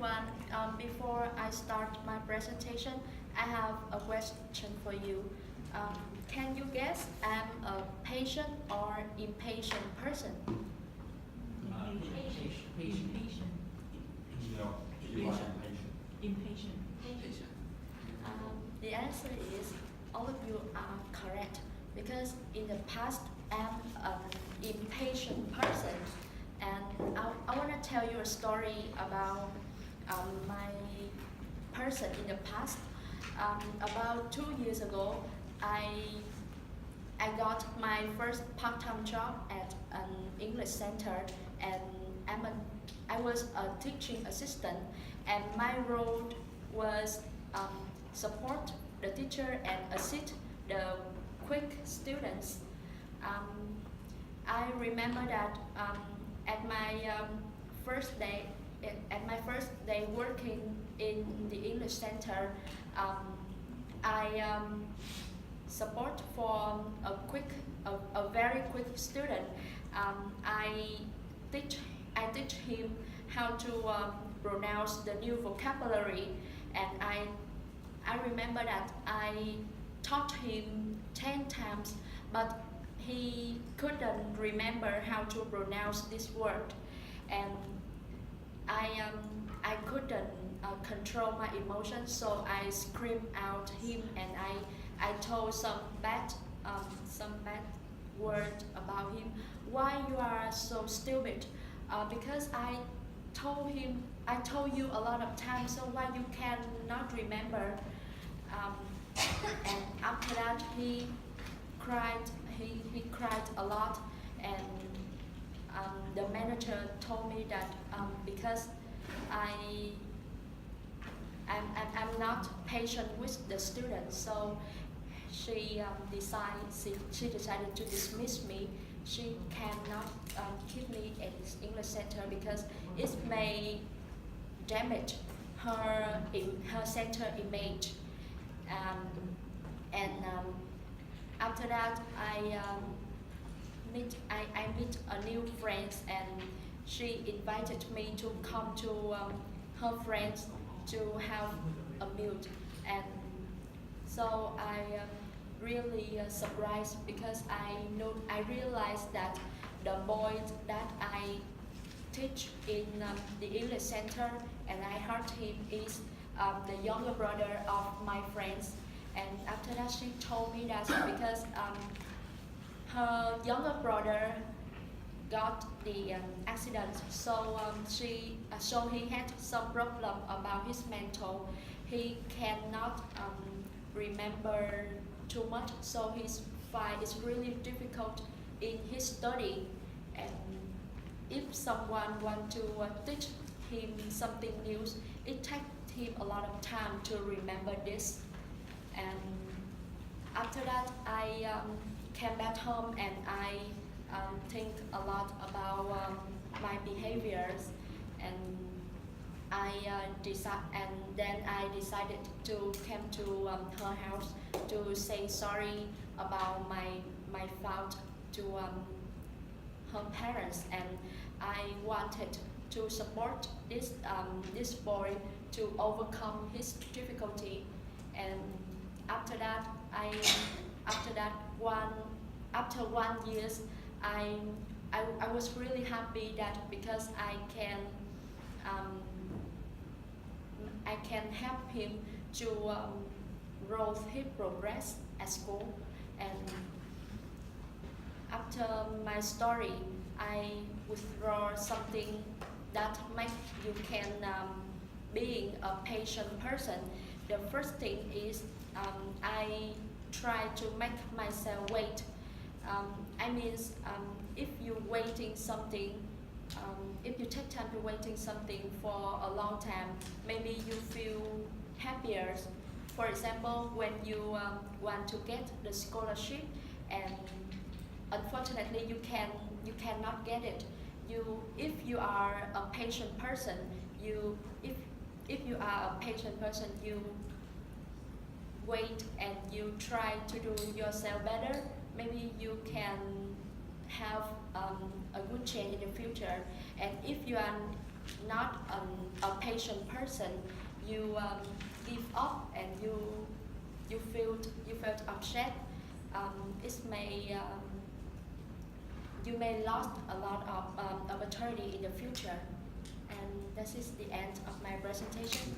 everyone. Before I start my presentation, I have a question for you. Can you guess I'm a patient or impatient person? Impatient. No, you are impatient. Impatient. The answer is all of you are correct because in the past I'm an impatient person, and I want to tell you a story about my person in the past. About 2 years ago, I got my first part-time job at an English center, and I was a teaching assistant, and my role was support the teacher and assist the quick students. I remember that at my first day at my first day working in the English center, I support for a very quick student. I teach him how to pronounce the new vocabulary, and I remember that I taught him 10 times, but he couldn't remember how to pronounce this word, and I couldn't control my emotions, so I screamed out him, and I told some bad word about him. Why you are so stupid? Because I told you a lot of times, so why you cannot remember? And after that he cried. He cried a lot, and the manager told me that because I'm not patient with the students, so she decided to dismiss me. She cannot keep me at this English center because it may damage her center image. After that, I meet a new friend, and she invited me to come to her friends to have a meal, and so I really surprised because I realized that the boy that I teach in the English center and I heard him is the younger brother of my friends. And after that, she told me that because her younger brother got the accident, so he had some problem about his mental. He cannot remember too much, so his file is really difficult in his study. And if someone want to teach him something new, it takes him a lot of time to remember this. And after that, I came back home, and I think a lot about my behaviors, and then I decided to come to her house to say sorry about my fault to her parents, and I wanted to support this boy to overcome his difficulty. And after 1 year, I was really happy that because I can help him to grow his progress at school. And after my story, I withdraw something that make you can being a patient person. The first thing is I try to make myself wait. If you waiting something, if you take time to waiting something for a long time, maybe you feel happier. For example, when you want to get the scholarship, and unfortunately you cannot get it. If you are a patient person, you wait and you try to do yourself better. Maybe you can have a good change in the future. And if you are not a patient person, you give up and you felt upset. It may you may lost a lot of opportunity in the future. And this is the end of my presentation.